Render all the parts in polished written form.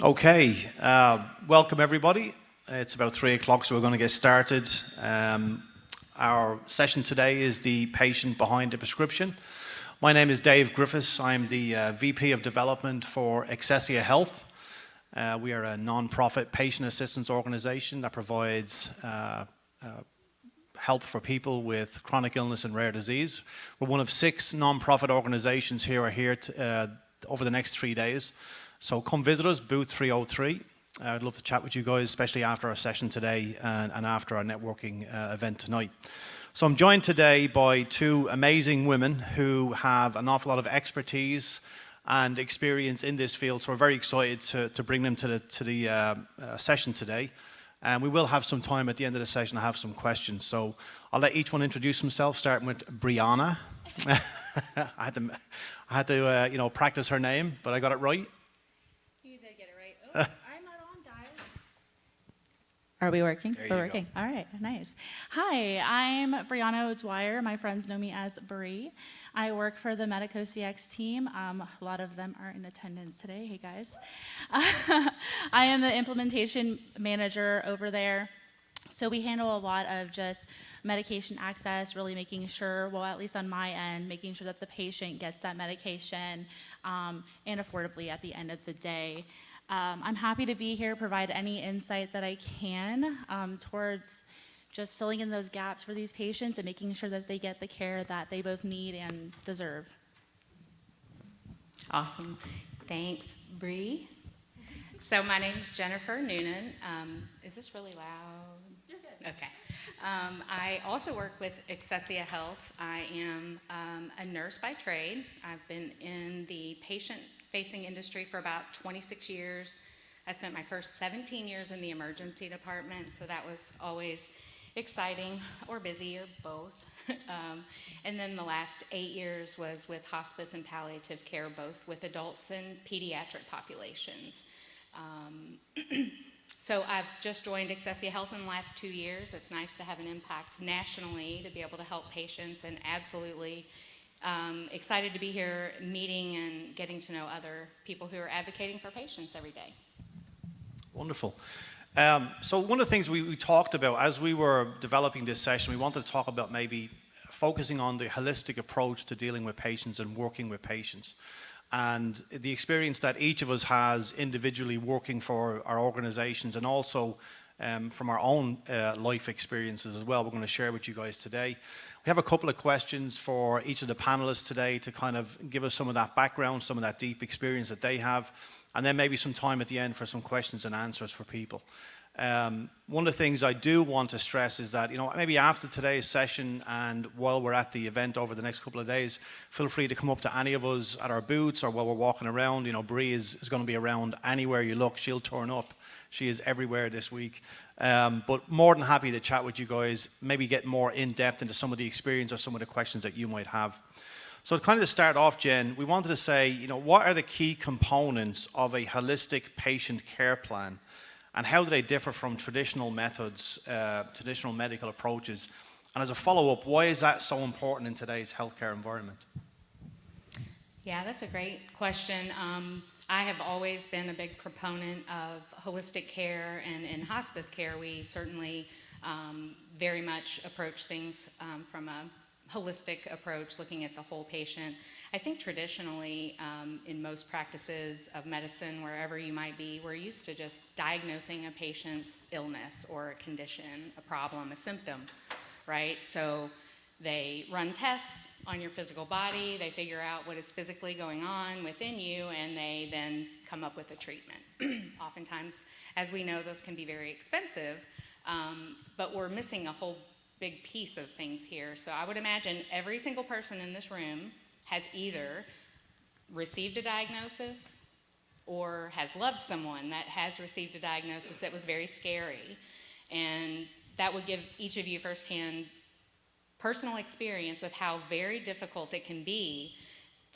Okay, welcome everybody. It's about 3 o'clock, so we're going to get started. Our session today is the patient behind the prescription. My name is Dave Griffiths. I'm the VP of Development for Excesia Health. We are a non-profit patient assistance organization that provides help for people with chronic illness and rare disease. We're one of 6 non-profit organizations here over the next 3 days. So come visit us, booth 303. I'd love to chat with you guys, especially after our session today and after our networking event tonight. So I'm joined today by 2 amazing women who have an awful lot of expertise and experience in this field. So we're very excited to bring them to the session today. And we will have some time at the end of the session to have some questions. So I'll let each one introduce themselves, starting with Brianna. I had to practice her name, but I got it right. I'm not on, guys. Are we working? There you We're working. go. All right, nice. Hi, I'm Brianna O'Dwyer. My friends know me as Bree. I work for the Medico CX team. A lot of them are in attendance today. Hey, guys. I am the implementation manager over there. So we handle a lot of just medication access, really making sure, well, at least on my end, making sure that the patient gets that medication and affordably at the end of the day. I'm happy to be here, provide any insight that I can towards just filling in those gaps for these patients and making sure that they get the care that they both need and deserve. Awesome. Thanks, Bree. So my name's Jennifer Noonan. Is this really loud? You're good. Okay. I also work with Excesia Health. I am a nurse by trade. I've been in the patient-facing industry for about 26 years. I spent my first 17 years in the emergency department, so that was always exciting or busy or both. And then the last 8 years was with hospice and palliative care, both with adults and pediatric populations. So I've just joined Excesia Health in the last 2 years. It's nice to have an impact nationally to be able to help patients, and absolutely excited to be here meeting and getting to know other people who are advocating for patients every day. Wonderful. So one of the things we talked about as we were developing this session, we wanted to talk about maybe focusing on the holistic approach to dealing with patients and working with patients. And the experience that each of us has individually working for our organizations, and also from our own life experiences as well, we're going to share with you guys today. We have a couple of questions for each of the panelists today to kind of give us some of that background, some of that deep experience that they have, and then maybe some time at the end for some questions and answers for people. One of the things I do want to stress is that, maybe after today's session and while we're at the event over the next couple of days, feel free to come up to any of us at our booths or while we're walking around. Bree is going to be around anywhere you look. She'll turn up. She is everywhere this week. But more than happy to chat with you guys, maybe get more in-depth into some of the experience or some of the questions that you might have. So to kind of start off, Jen, we wanted to say, what are the key components of a holistic patient care plan? And how do they differ from traditional methods, traditional medical approaches? And as a follow-up, why is that so important in today's healthcare environment? Yeah, that's a great question. I have always been a big proponent of holistic care, and in hospice care, we certainly very much approach things from a holistic approach, looking at the whole patient. I think traditionally, in most practices of medicine, wherever you might be, we're used to just diagnosing a patient's illness or a condition, a problem, a symptom, right? So they run tests on your physical body, they figure out what is physically going on within you, and they then come up with a treatment. Oftentimes, as we know, those can be very expensive, but we're missing a whole big piece of things here. So I would imagine every single person in this room has either received a diagnosis or has loved someone that has received a diagnosis that was very scary. And that would give each of you firsthand personal experience with how very difficult it can be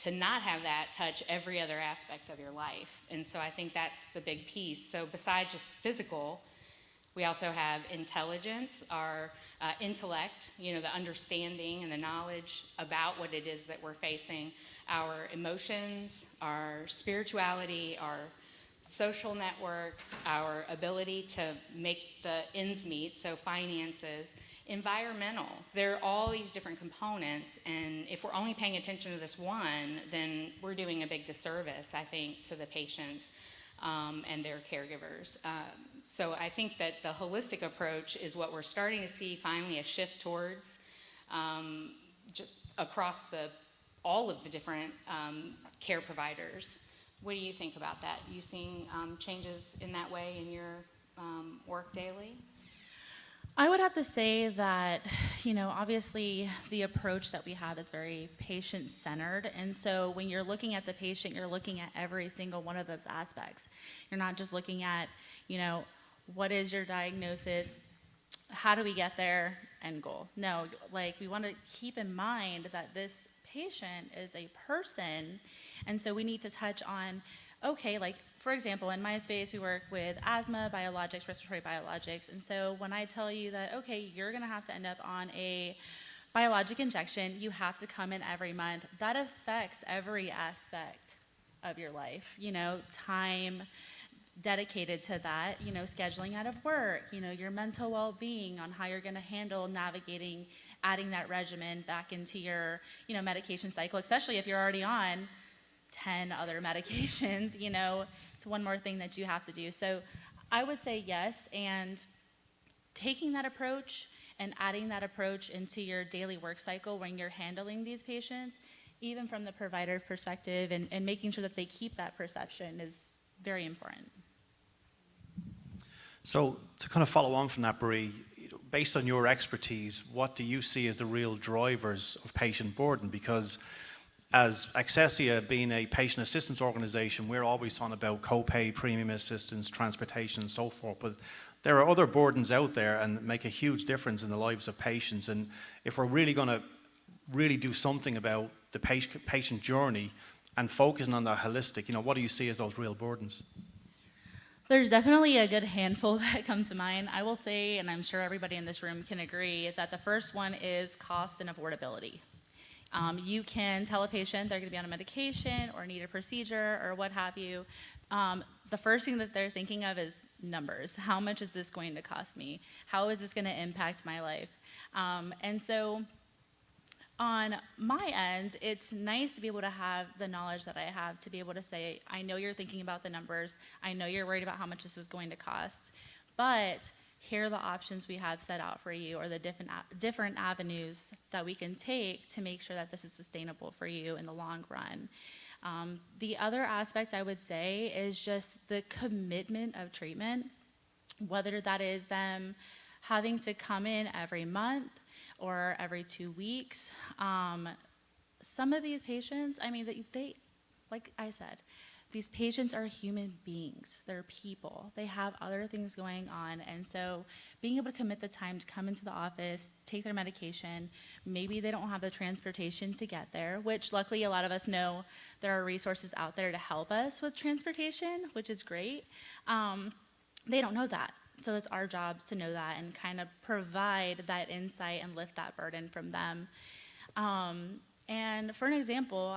to not have that touch every other aspect of your life. And so I think that's the big piece. So besides just physical, we also have intelligence, our intellect, the understanding and the knowledge about what it is that we're facing, our emotions, our spirituality, our social network, our ability to make the ends meet, so finances, environmental. There are all these different components, and if we're only paying attention to this one, then we're doing a big disservice, I think, to the patients and their caregivers. So I think that the holistic approach is what we're starting to see finally a shift towards, just across all of the different care providers. What do you think about that? You seeing changes in that way in your work daily? I would have to say that, obviously the approach that we have is very patient-centered. And so when you're looking at the patient, you're looking at every single one of those aspects. You're not just looking at, what is your diagnosis? How do we get there? End goal. No, we want to keep in mind that this patient is a person. And so we need to touch on, okay, for example, in my space, we work with asthma, biologics, respiratory biologics. And so when I tell you that, okay, you're going to have to end up on a biologic injection, you have to come in every month, that affects every aspect of your life. Time dedicated to that, scheduling out of work, your mental well-being, on how you're going to handle navigating, adding that regimen back into your, medication cycle, especially if you're already on 10 other medications, it's one more thing that you have to do. So I would say yes, and taking that approach and adding that approach into your daily work cycle when you're handling these patients, even from the provider perspective, and making sure that they keep that perception is very important. So to kind of follow on from that, Bree, based on your expertise, what do you see as the real drivers of patient burden? Because as Accessia being a patient assistance organization, we're always talking about copay, premium assistance, transportation, and so forth. But there are other burdens out there and make a huge difference in the lives of patients. And if we're really going to do something about the patient journey and focusing on that holistic, what do you see as those real burdens? There's definitely a good handful that come to mind. I will say, and I'm sure everybody in this room can agree, that the first one is cost and affordability. You can tell a patient they're going to be on a medication or need a procedure or what have you. The first thing that they're thinking of is numbers. How much is this going to cost me? How is this going to impact my life? And so on my end, it's nice to be able to have the knowledge that I have to be able to say, I know you're thinking about the numbers. I know you're worried about how much this is going to cost. But here are the options we have set out for you, or the different avenues that we can take to make sure that this is sustainable for you in the long run. The other aspect I would say is just the commitment of treatment, whether that is them having to come in every month or every 2 weeks. Some of these patients, they like I said, these patients are human beings. They're people. They have other things going on. And so being able to commit the time to come into the office, take their medication, maybe they don't have the transportation to get there, which luckily a lot of us know there are resources out there to help us with transportation, which is great. They don't know that. So it's our jobs to know that and kind of provide that insight and lift that burden from them. And for an example,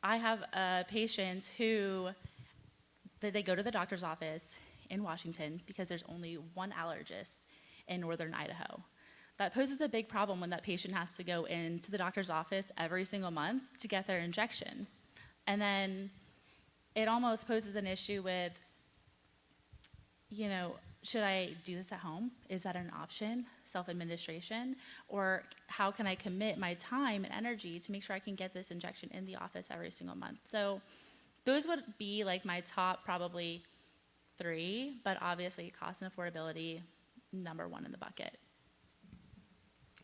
I have a patient who they go to the doctor's office in Washington because there's only one allergist in northern Idaho. That poses a big problem when that patient has to go into the doctor's office every single month to get their injection. And then it almost poses an issue with, should I do this at home? Is that an option, self-administration? Or how can I commit my time and energy to make sure I can get this injection in the office every single month? So those would be like my top probably 3, but obviously cost and affordability, number 1 in the bucket.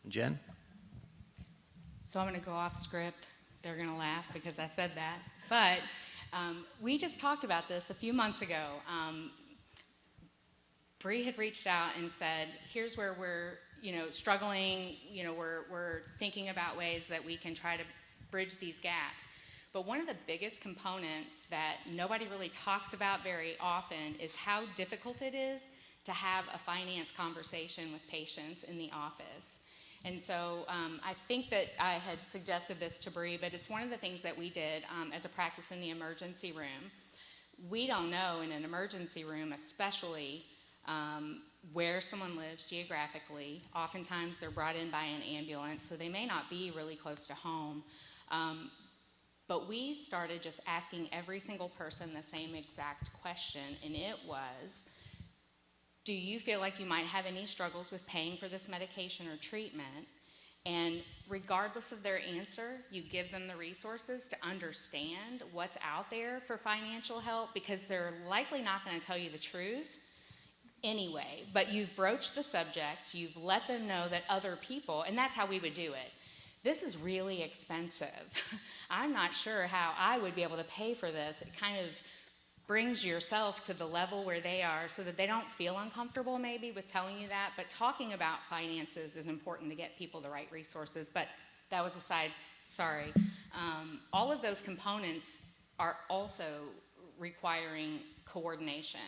Jen? So I'm going to go off script. They're going to laugh because I said that. But we just talked about this a few months ago. Bree had reached out and said, here's where we're, struggling, we're thinking about ways that we can try to bridge these gaps. But one of the biggest components that nobody really talks about very often is how difficult it is to have a finance conversation with patients in the office. And so I think that I had suggested this to Bree, but it's one of the things that we did as a practice in the emergency room. we don't know in an emergency room, especially where someone lives geographically. Oftentimes they're brought in by an ambulance, so they may not be really close to home. But we started just asking every single person the same exact question, and it was, do you feel like you might have any struggles with paying for this medication or treatment? And regardless of their answer, you give them the resources to understand what's out there for financial help, because they're likely not going to tell you the truth anyway. But you've broached the subject, you've let them know that other people, and that's how we would do it. This is really expensive. I'm not sure how I would be able to pay for this. It kind of brings yourself to the level where they are so that they don't feel uncomfortable maybe with telling you that. But talking about finances is important to get people the right resources. But that was aside, sorry. All of those components are also requiring coordination.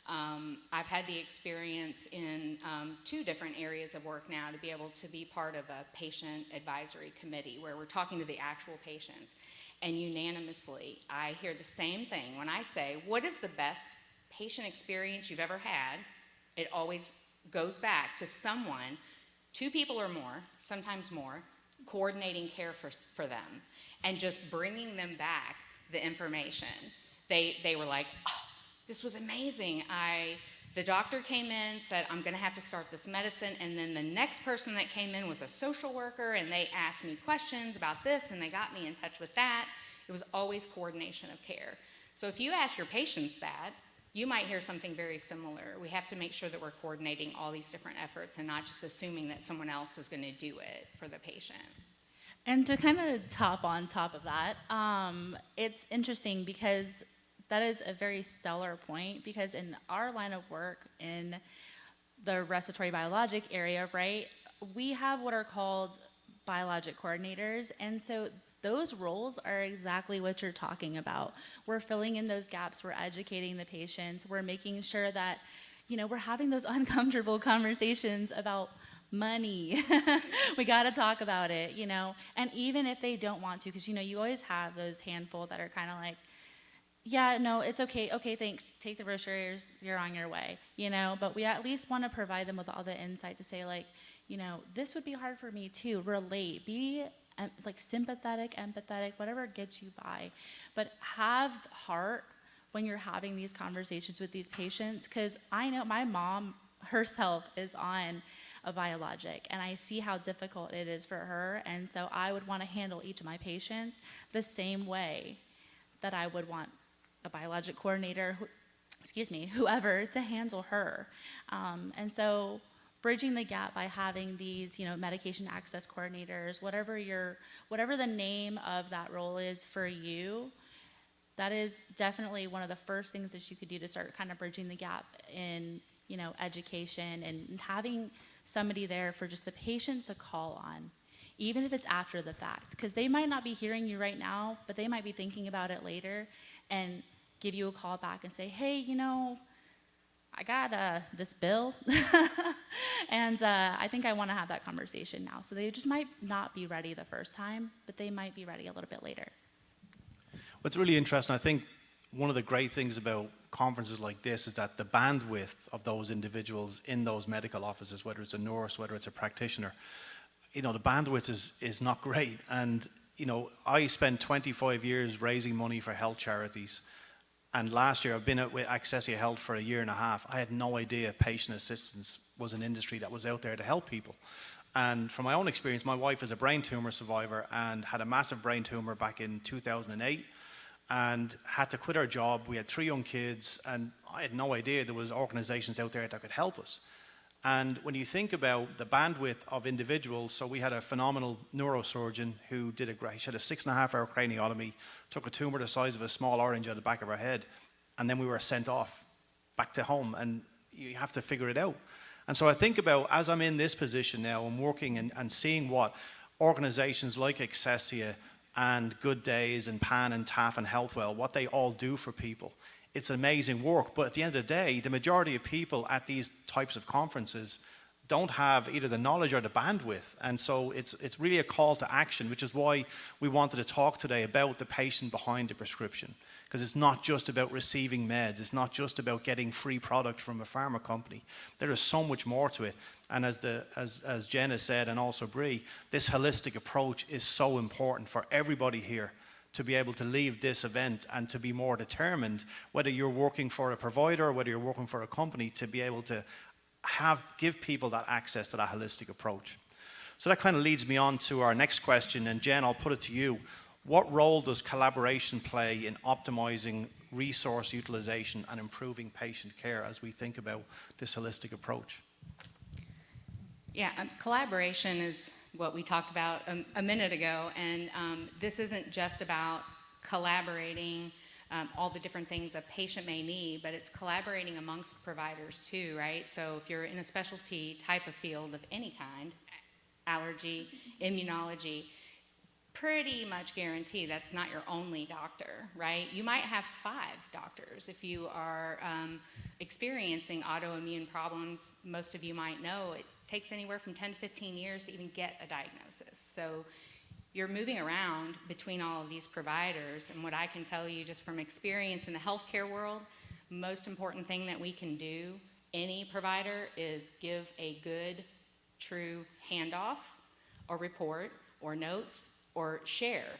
I've had the experience in 2 different areas of work now to be able to be part of a patient advisory committee where we're talking to the actual patients. And unanimously, I hear the same thing. When I say, what is the best patient experience you've ever had? It always goes back to someone, 2 people or more, sometimes more, coordinating care for them and just bringing them back the information. They were like, oh, this was amazing. The doctor came in, said, I'm going to have to start this medicine, and then the next person that came in was a social worker, and they asked me questions about this, and they got me in touch with that. It was always coordination of care. So if you ask your patients that, you might hear something very similar. We have to make sure that we're coordinating all these different efforts and not just assuming that someone else is going to do it for the patient. And to kind of top on top of that, it's interesting because that is a very stellar point, because in our line of work in the respiratory biologic area, right, we have what are called biologic coordinators. And so those roles are exactly what you're talking about. We're filling in those gaps, we're educating the patients, we're making sure that, we're having those uncomfortable conversations about money. We got to talk about it, and even if they don't want to, because, you always have those handful that are kind of like, yeah, no, it's okay. Okay, thanks. Take the brochures. You're on your way, But we at least want to provide them with all the insight to say, like, this would be hard for me too. Relate. Be like sympathetic, empathetic, whatever gets you by. But have heart when you're having these conversations with these patients, because I know my mom herself is on a biologic, and I see how difficult it is for her. And so I would want to handle each of my patients the same way that I would want a biologic coordinator, whoever, to handle her. And so bridging the gap by having these, medication access coordinators, whatever the name of that role is for you, that is definitely one of the first things that you could do to start kind of bridging the gap in, education, and having somebody there for just the patient to call on, even if it's after the fact, because they might not be hearing you right now, but they might be thinking about it later and give you a call back and say, hey, I got this bill, and I think I want to have that conversation now. So they just might not be ready the first time, but they might be ready a little bit later. What's really interesting, I think one of the great things about conferences like this is that the bandwidth of those individuals in those medical offices, whether it's a nurse, whether it's a practitioner, the bandwidth is not great. And, I spent 25 years raising money for health charities. And last year, I've been with Accessia Health for a year and a half. I had no idea patient assistance was an industry that was out there to help people. And from my own experience, my wife is a brain tumor survivor and had a massive brain tumor back in 2008 and had to quit her job. We had 3 young kids, and I had no idea there was organizations out there that could help us. And when you think about the bandwidth of individuals, so we had a phenomenal neurosurgeon who did she had a 6.5-hour craniotomy, took a tumor the size of a small orange out of the back of her head, and then we were sent off back to home, and you have to figure it out. And so I think about, as I'm in this position now, I'm working and seeing what organizations like Accessia and Good Days and PAN and TAF and Healthwell, what they all do for people. It's amazing work, but at the end of the day, the majority of people at these types of conferences don't have either the knowledge or the bandwidth. And so it's really a call to action, which is why we wanted to talk today about the patient behind the prescription. Because it's not just about receiving meds. It's not just about getting free product from a pharma company. There is so much more to it. And as Jen has said, and also Bree, this holistic approach is so important for everybody here to be able to leave this event and to be more determined, whether you're working for a provider or whether you're working for a company, to be able to give people that access to that holistic approach. So that kind of leads me on to our next question. And Jen, I'll put it to you. What role does collaboration play in optimizing resource utilization and improving patient care as we think about this holistic approach? Yeah, collaboration is what we talked about a minute ago, and this isn't just about collaborating all the different things a patient may need, but it's collaborating amongst providers too, right? So if you're in a specialty type of field of any kind, allergy, immunology, pretty much guarantee that's not your only doctor, right? You might have 5 doctors. If you are experiencing autoimmune problems, most of you might know it takes anywhere from 10 to 15 years to even get a diagnosis. So you're moving around between all of these providers, and what I can tell you just from experience in the healthcare world, most important thing that we can do, any provider, is give a good, true handoff or report or notes or share.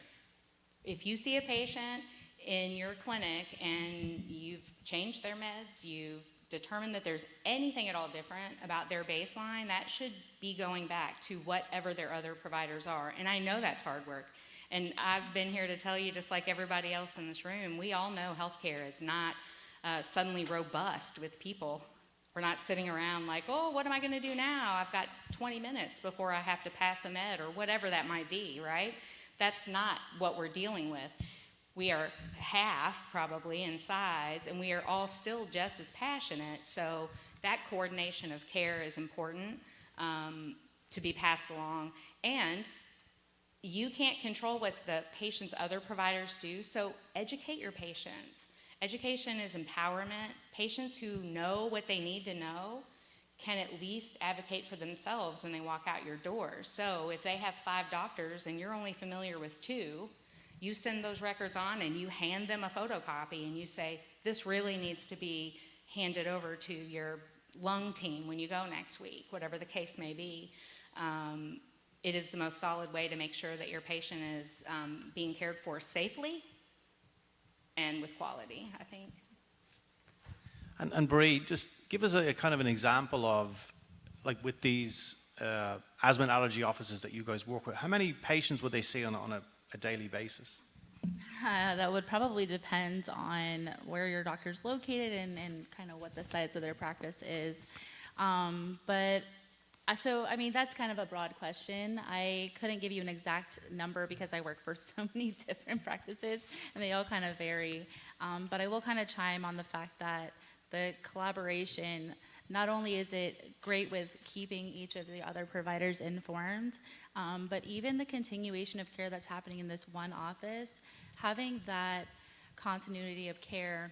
If you see a patient in your clinic and you've changed their meds, you've determined that there's anything at all different about their baseline, that should be going back to whatever their other providers are. And I know that's hard work. And I've been here to tell you, just like everybody else in this room, we all know healthcare is not suddenly robust with people. We're not sitting around like, oh, what am I going to do now? I've got 20 minutes before I have to pass a med or whatever that might be, right? That's not what we're dealing with. We are half probably in size, and we are all still just as passionate. So that coordination of care is important to be passed along. And you can't control what the patient's other providers do, so educate your patients. Education is empowerment. Patients who know what they need to know can at least advocate for themselves when they walk out your door. So if they have 5 doctors and you're only familiar with 2, you send those records on and you hand them a photocopy and you say, this really needs to be handed over to your lung team when you go next week, whatever the case may be. It is the most solid way to make sure that your patient is being cared for safely and with quality, I think. And Bree, just give us a kind of an example of, like with these asthma and allergy offices that you guys work with, how many patients would they see on a daily basis? That would probably depend on where your doctor's located and kind of what the size of their practice is. So, I mean, that's kind of a broad question. I couldn't give you an exact number because I work for so many different practices and they all kind of vary. But I will kind of chime on the fact that the collaboration, not only is it great with keeping each of the other providers informed, but even the continuation of care that's happening in this one office, having that continuity of care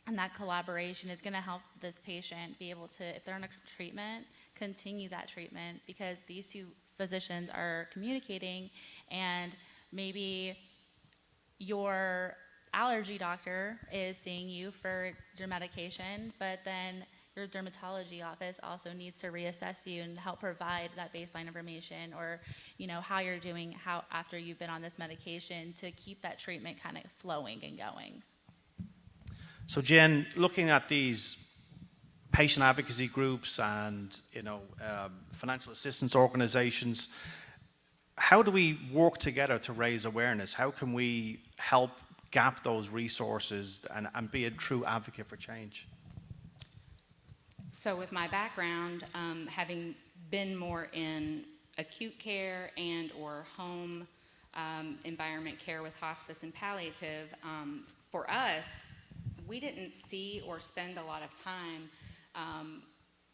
and that collaboration is going to help this patient be able to, if they're on a treatment, continue that treatment, because these 2 physicians are communicating, and maybe your allergy doctor is seeing you for your medication, but then your dermatology office also needs to reassess you and help provide that baseline information, or how you're doing after you've been on this medication, to keep that treatment kind of flowing and going. So Jen, looking at these patient advocacy groups and financial assistance organizations, how do we work together to raise awareness? How can we help gap those resources and be a true advocate for change? So with my background, having been more in acute care and or home environment care with hospice and palliative, for us, we didn't see or spend a lot of time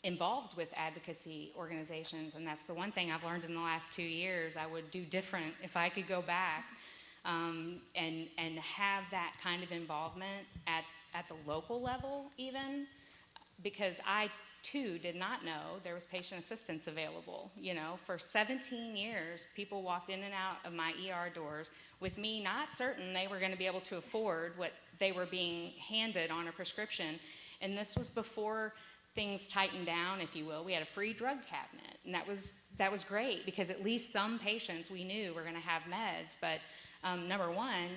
involved with advocacy organizations, and that's the one thing I've learned in the last 2 years I would do different if I could go back, and have that kind of involvement at the local level even, because I too did not know there was patient assistance available. You know, for 17 years, people walked in and out of my ER doors with me not certain they were going to be able to afford what they were being handed on a prescription. And this was before things tightened down, if you will. We had a free drug cabinet, and that was great because at least some patients we knew were going to have meds. But number one,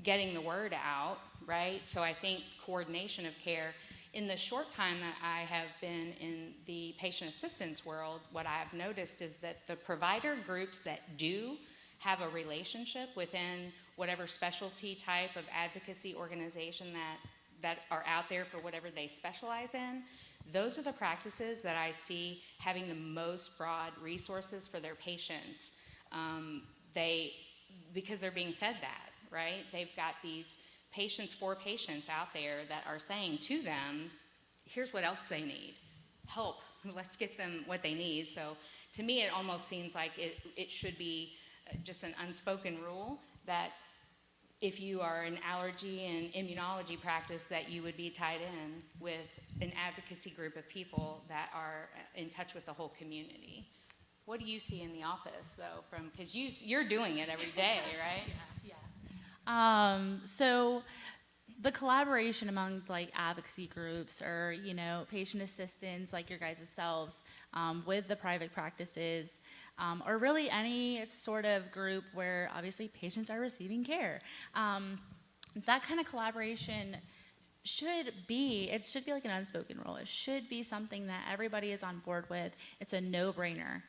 getting the word out, right? So I think coordination of care. In the short time that I have been in the patient assistance world, what I've noticed is that the provider groups that do have a relationship within whatever specialty type of advocacy organization that are out there for whatever they specialize in, those are the practices that I see having the most broad resources for their patients. Because they're being fed that, right? They've got these patients for patients out there that are saying to them, here's what else they need. Help. Let's get them what they need. So to me, it almost seems like it should be just an unspoken rule that if you are an allergy and immunology practice, that you would be tied in with an advocacy group of people that are in touch with the whole community. What do you see in the office, though, because you're doing it every day, right? So the collaboration among like advocacy groups or, you know, patient assistants like your guys' selves with the private practices or really any sort of group where obviously patients are receiving care. That kind of collaboration should be like an unspoken rule. It should be something that everybody is on board with. It's a no-brainer.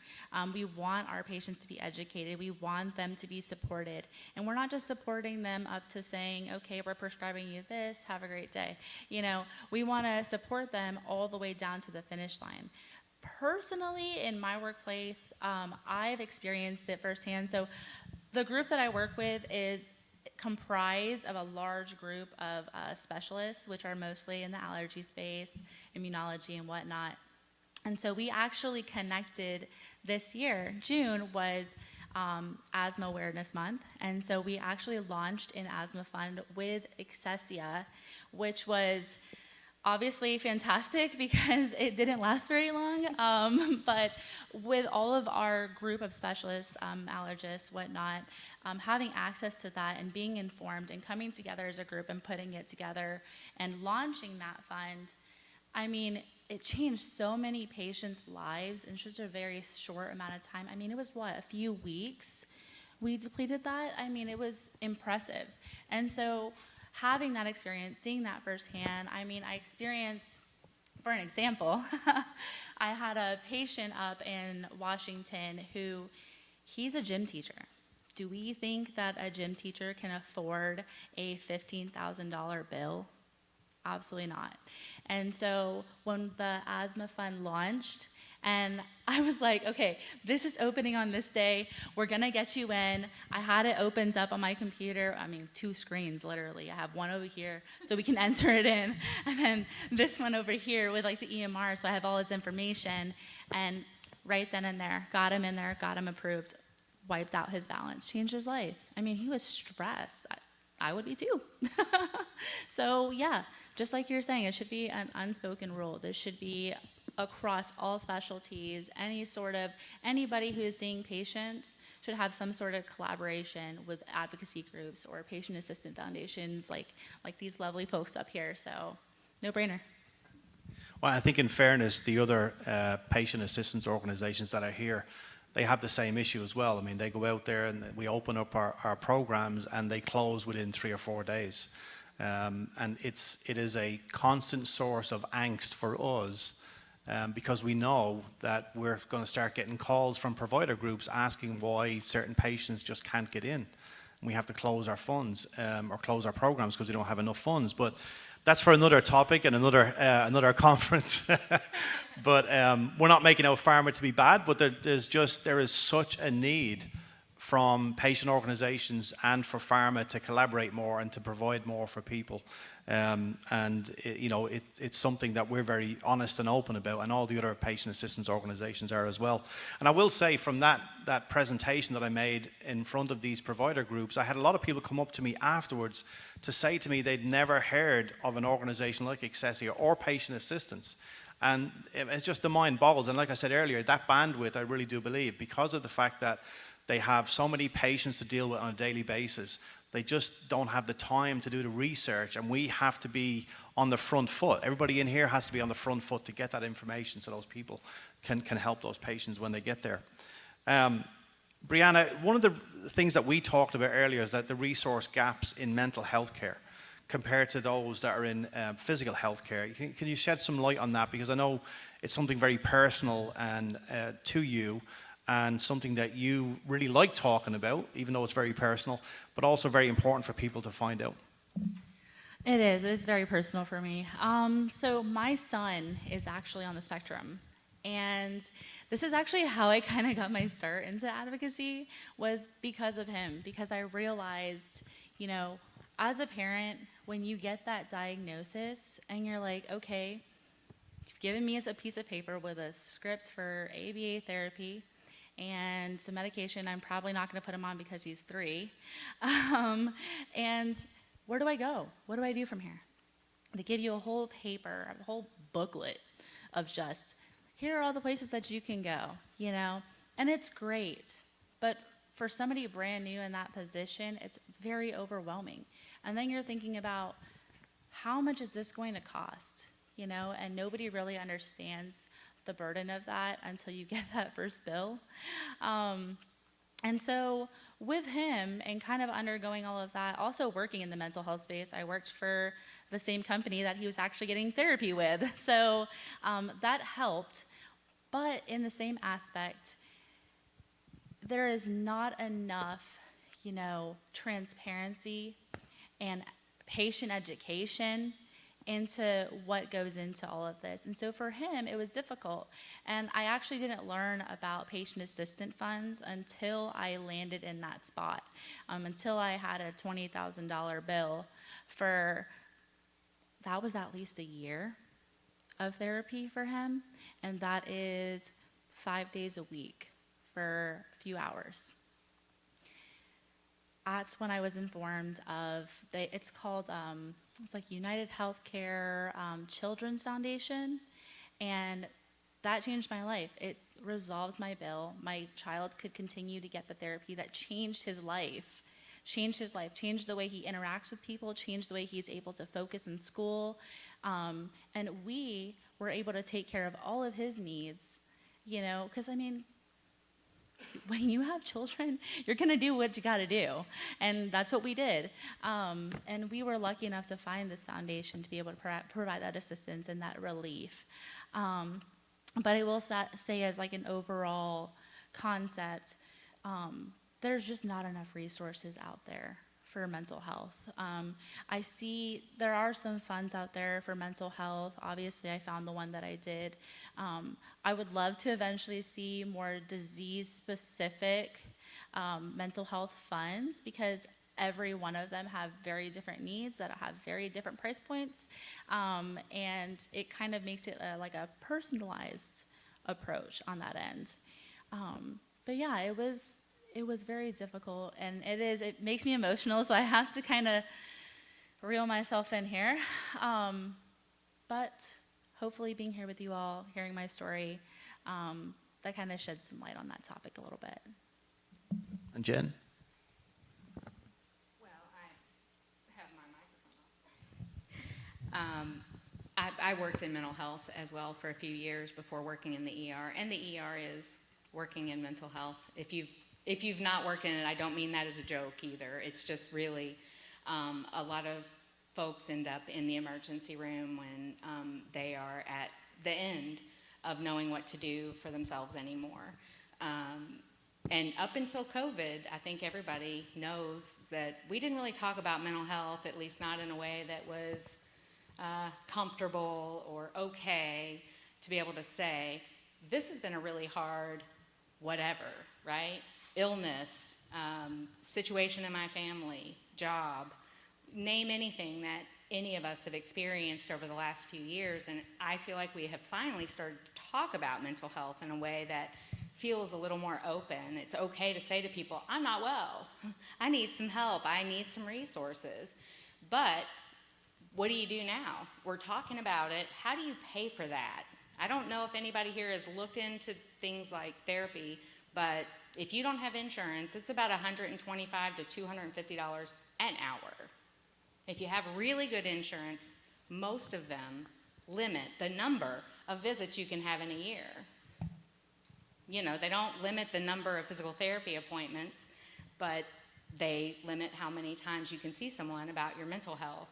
We want our patients to be educated. We want them to be supported. And we're not just supporting them up to saying, okay, we're prescribing you this, have a great day. You know, we want to support them all the way down to the finish line. Personally, in my workplace, I've experienced it firsthand. So the group that I work with is comprised of a large group of specialists, which are mostly in the allergy space, immunology and whatnot. And so we actually connected this year. June was Asthma Awareness Month. And so we actually launched an asthma fund with Excesia, which was obviously fantastic because it didn't last very long, but with all of our group of specialists, allergists, whatnot, having access to that and being informed and coming together as a group and putting it together and launching that fund, I mean, it changed so many patients' lives in such a very short amount of time. I mean, it was a few weeks we depleted that? I mean, it was impressive. And so having that experience, seeing that firsthand, I mean, I experienced, for an example, I had a patient up in Washington who, he's a gym teacher. Do we think that a gym teacher can afford a $15,000 bill? Absolutely not. And so when the asthma fund launched, and I was like, okay, this is opening on this day. We're going to get you in. I had it opened up on my computer. I mean, 2 screens, literally. I have one over here so we can enter it in. And then this one over here with like the EMR, so I have all his information. And right then and there, got him in there, got him approved, wiped out his balance, changed his life. I mean, he was stressed. I would be too. So yeah, just like you're saying, it should be an unspoken rule. This should be across all specialties. Anybody who is seeing patients should have some sort of collaboration with advocacy groups or patient assistant foundations like these lovely folks up here. So no brainer. Well, I think in fairness, the other patient assistance organizations that are here, they have the same issue as well. I mean, they go out there and we open up our programs and they close within 3 or 4 days. And it is a constant source of angst for us because we know that we're going to start getting calls from provider groups asking why certain patients just can't get in. And we have to close our funds or close our programs because we don't have enough funds. But that's for another topic and another conference. But we're not making out pharma to be bad, but there is such a need from patient organizations and for pharma to collaborate more and to provide more for people. It's something that we're very honest and open about, and all the other patient assistance organizations are as well. And I will say from that presentation that I made in front of these provider groups, I had a lot of people come up to me afterwards to say to me they'd never heard of an organization like Excesia or patient assistance. And it's just the mind boggles. And like I said earlier, that bandwidth, I really do believe, because of the fact that they have so many patients to deal with on a daily basis, they just don't have the time to do the research, and we have to be on the front foot. Everybody in here has to be on the front foot to get that information so those people can help those patients when they get there. Brianna, one of the things that we talked about earlier is that the resource gaps in mental health care compared to those that are in physical health care. Can you shed some light on that? Because I know it's something very personal and to you, and something that you really like talking about, even though it's very personal, but also very important for people to find out. It is. It's very personal for me. So my son is actually on the spectrum. And this is actually how I kind of got my start into advocacy, was because of him. Because I realized, you know, as a parent, when you get that diagnosis and you're like, okay, you've given me a piece of paper with a script for ABA therapy and some medication I'm probably not going to put him on because he's 3. And where do I go? What do I do from here? They give you a whole paper, a whole booklet of just, here are all the places that you can go, you know? And it's great. But for somebody brand new in that position, it's very overwhelming. And then you're thinking about, how much is this going to cost? You know, and nobody really understands the burden of that until you get that first bill. And so with him and kind of undergoing all of that, also working in the mental health space, I worked for the same company that he was actually getting therapy with. So that helped. But in the same aspect, there is not enough, you know, transparency and patient education into what goes into all of this. And so for him, it was difficult. And I actually didn't learn about patient assistance funds until I landed in that spot, until I had a $20,000 bill for, that was at least a year of therapy for him. And that is 5 days a week for a few hours. That's when I was informed of, it's called, it's like United Healthcare Children's Foundation, and that changed my life. It resolved my bill. My child could continue to get the therapy that changed his life, changed the way he interacts with people, changed the way he's able to focus in school, and we were able to take care of all of his needs, you know, because I mean, when you have children, you're going to do what you got to do. And that's what we did. And we were lucky enough to find this foundation to be able to provide that assistance and that relief. But I will say, as like an overall concept, there's just not enough resources out there for mental health. I see there are some funds out there for mental health. Obviously, I found the one that I did. I would love to eventually see more disease-specific mental health funds, because every one of them have very different needs that have very different price points, and it kind of makes it like a personalized approach on that end. But yeah, it was very difficult, and it makes me emotional, so I have to kind of reel myself in here. But hopefully being here with you all, hearing my story, that kind of sheds some light on that topic a little bit. And Jen? Well, I have my microphone off. I worked in mental health as well for a few years before working in the ER, and the ER is working in mental health. If you've not worked in it, I don't mean that as a joke either. It's just really a lot of folks end up in the emergency room when they are at the end of knowing what to do for themselves anymore. And up until COVID, I think everybody knows that we didn't really talk about mental health, at least not in a way that was comfortable or okay to be able to say, this has been a really hard whatever, right? Illness, situation in my family, job, name anything that any of us have experienced over the last few years. And I feel like we have finally started to talk about mental health in a way that feels a little more open. It's okay to say to people, I'm not well. I need some help. I need some resources. But what do you do now? We're talking about it. How do you pay for that? I don't know if anybody here has looked into things like therapy, but if you don't have insurance, it's about $125 to $250 an hour. If you have really good insurance, most of them limit the number of visits you can have in a year. You know, they don't limit the number of physical therapy appointments, but they limit how many times you can see someone about your mental health.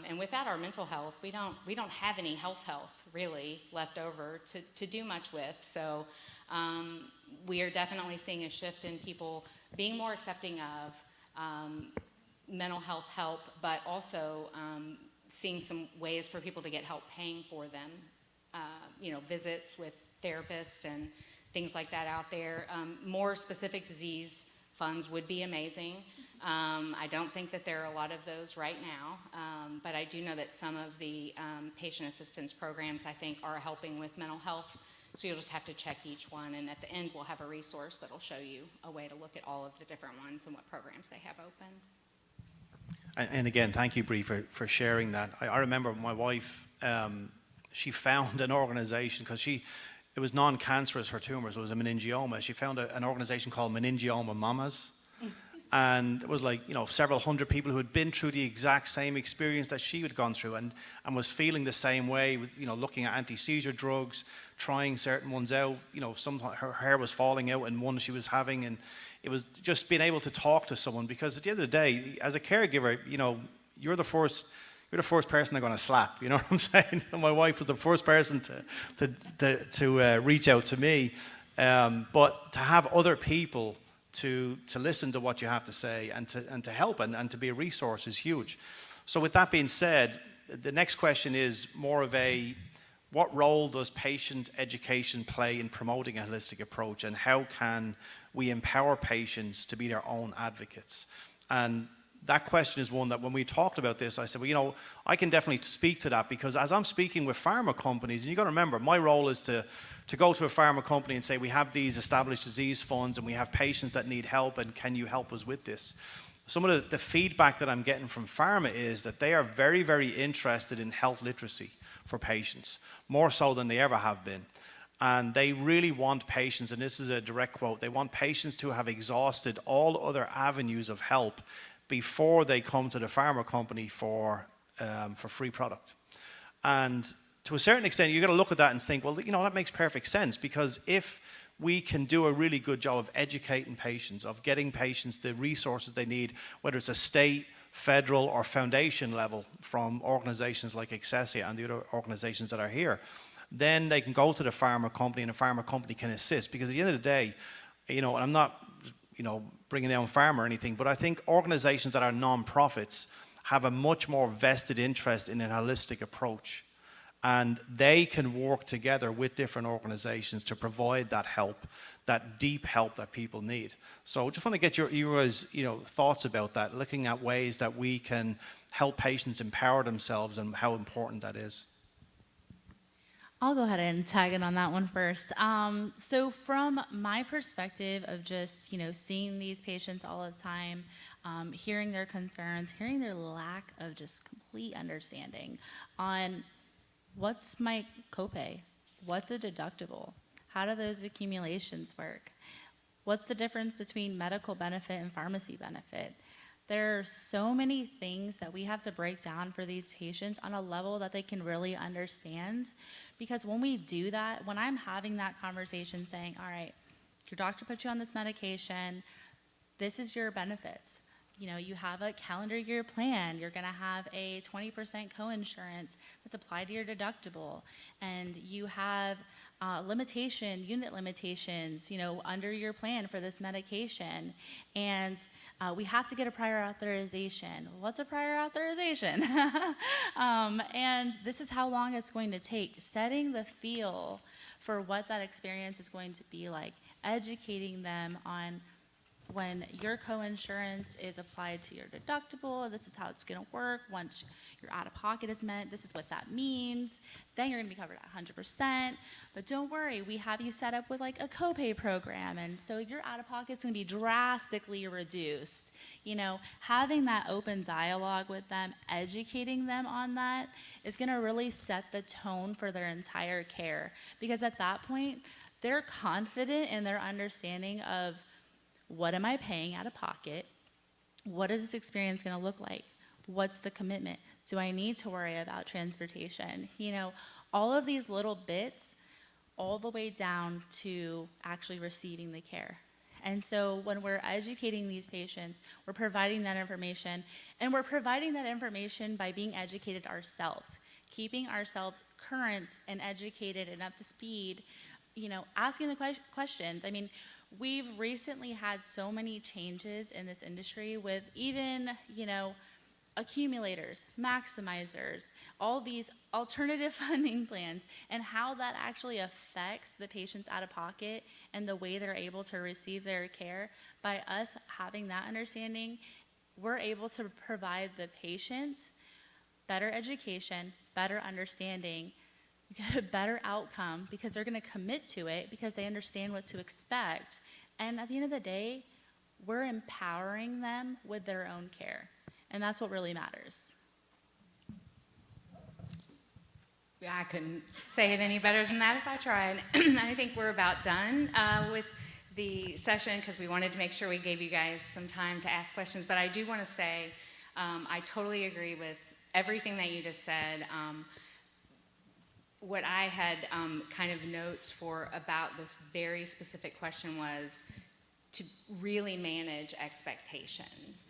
And without our mental health, we don't have any health really left over to do much with. So we are definitely seeing a shift in people being more accepting of mental health help, but also seeing some ways for people to get help paying for them. You know, visits with therapists and things like that out there. More specific disease funds would be amazing. I don't think that there are a lot of those right now, but I do know that some of the patient assistance programs, I think, are helping with mental health. So you'll just have to check each one, and at the end we'll have a resource that'll show you a way to look at all of the different ones and what programs they have open. And again, thank you, Bree, for sharing that. I remember my wife, she found an organization, because it was non-cancerous, her tumors, it was a meningioma. She found an organization called Meningioma Mamas. And it was like, you know, several hundred people who had been through the exact same experience that she had gone through, and was feeling the same way, with, you know, looking at anti-seizure drugs, trying certain ones out. You know, sometimes her hair was falling out in one she was having, and it was just being able to talk to someone, because at the end of the day, as a caregiver, you know, you're the first person they're going to slap. You know what I'm saying? And my wife was the first person to reach out to me, but to have other people to listen to what you have to say and to help and to be a resource is huge. So with that being said, the next question is more of what role does patient education play in promoting a holistic approach, and how can we empower patients to be their own advocates? And that question is one that when we talked about this, I said, well, you know, I can definitely speak to that, because as I'm speaking with pharma companies, and you got to remember, my role is to go to a pharma company and say, we have these established disease funds and we have patients that need help, and can you help us with this? Some of the feedback that I'm getting from pharma is that they are very, very interested in health literacy for patients, more so than they ever have been. And they really want patients, and this is a direct quote, they want patients to have exhausted all other avenues of help before they come to the pharma company for free product. And to a certain extent, you've got to look at that and think, well, you know, that makes perfect sense, because if we can do a really good job of educating patients, of getting patients the resources they need, whether it's a state, federal, or foundation level from organizations like Excesia and the other organizations that are here, then they can go to the pharma company, and the pharma company can assist. Because at the end of the day, you know, and I'm not, you know, bringing down pharma or anything, but I think organizations that are non-profits have a much more vested interest in a holistic approach. And they can work together with different organizations to provide that help, that deep help that people need. So I just want to get your guys, you know, thoughts about that, looking at ways that we can help patients empower themselves and how important that is. I'll go ahead and tag in on that one first. So from my perspective of just, you know, seeing these patients all the time, hearing their concerns, hearing their lack of just complete understanding on what's my copay, what's a deductible, how do those accumulations work, what's the difference between medical benefit and pharmacy benefit. There are so many things that we have to break down for these patients on a level that they can really understand. Because when we do that, when I'm having that conversation saying, all right, your doctor put you on this medication, this is your benefits. You know, you have a calendar year plan, you're gonna have a 20% coinsurance that's applied to your deductible, and you have unit limitations, you know, under your plan for this medication. And we have to get a prior authorization. What's a prior authorization? And this is how long it's going to take. Setting the feel for what that experience is going to be like, educating them on when your coinsurance is applied to your deductible, this is how it's going to work. Once your out-of-pocket is met, this is what that means. Then you're going to be covered at 100%. But don't worry, we have you set up with like a copay program, and so your out-of-pocket is going to be drastically reduced. You know, having that open dialogue with them, educating them on that is going to really set the tone for their entire care. Because at that point, they're confident in their understanding of, what am I paying out of pocket? What is this experience going to look like? What's the commitment? Do I need to worry about transportation? You know, all of these little bits, all the way down to actually receiving the care. And so when we're educating these patients, we're providing that information, and we're providing that information by being educated ourselves, keeping ourselves current and educated and up to speed, you know, asking the questions. I mean, we've recently had so many changes in this industry with even, you know, accumulators, maximizers, all these alternative funding plans, and how that actually affects the patient's out-of-pocket and the way they're able to receive their care. By us having that understanding, we're able to provide the patient better education, better understanding. You get a better outcome because they're going to commit to it because they understand what to expect. And at the end of the day, we're empowering them with their own care. And that's what really matters. I couldn't say it any better than that if I tried. I think we're about done with the session because we wanted to make sure we gave you guys some time to ask questions. But I do want to say I totally agree with everything that you just said. What I had kind of notes for about this very specific question was to really manage expectations.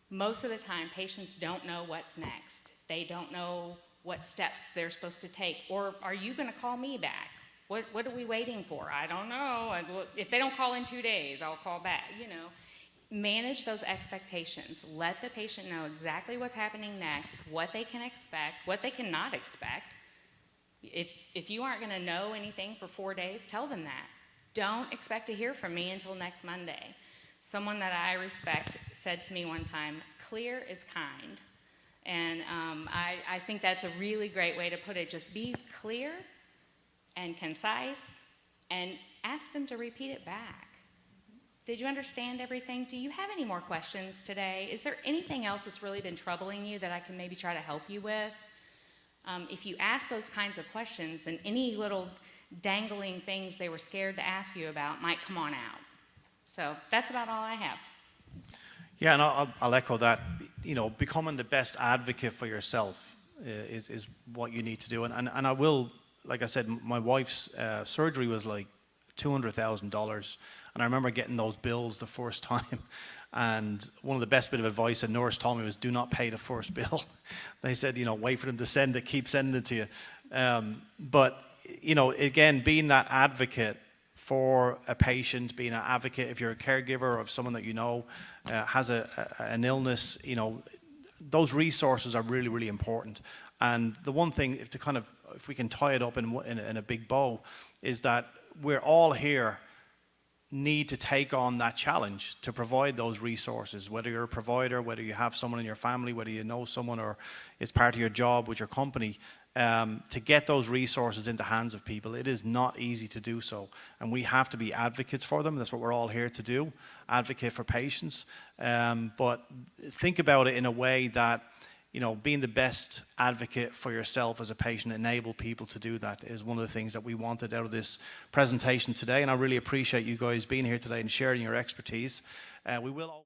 Most of the time, patients don't know what's next. They don't know what steps they're supposed to take. Or are you going to call me back? What are we waiting for? I don't know. If they don't call in 2 days, I'll call back. You know, manage those expectations. Let the patient know exactly what's happening next, what they can expect, what they cannot expect. If you aren't going to know anything for 4 days, tell them that. Don't expect to hear from me until next Monday. Someone that I respect said to me one time, clear is kind. And I think that's a really great way to put it. Just be clear and concise and ask them to repeat it back. Did you understand everything? Do you have any more questions today? Is there anything else that's really been troubling you that I can maybe try to help you with? If you ask those kinds of questions, then any little dangling things they were scared to ask you about might come on out. So that's about all I have. Yeah, and I'll echo that. You know, becoming the best advocate for yourself is what you need to do. And I will, like I said, my wife's surgery was like $200,000. And I remember getting those bills the first time. And one of the best bit of advice a nurse told me was, do not pay the first bill. They said, you know, wait for them to send it, keep sending it to you. But, you know, again, being that advocate for a patient, being an advocate, if you're a caregiver of someone that you know has an illness, you know, those resources are really, really important. And the one thing, if we can tie it up in a big bow, is that we're all here need to take on that challenge to provide those resources, whether you're a provider, whether you have someone in your family, whether you know someone or it's part of your job with your company, to get those resources into the hands of people. It is not easy to do so, and we have to be advocates for them. That's what we're all here to do, advocate for patients. But think about it in a way that, you know, being the best advocate for yourself as a patient, enable people to do that is one of the things that we wanted out of this presentation today. And I really appreciate you guys being here today and sharing your expertise. We will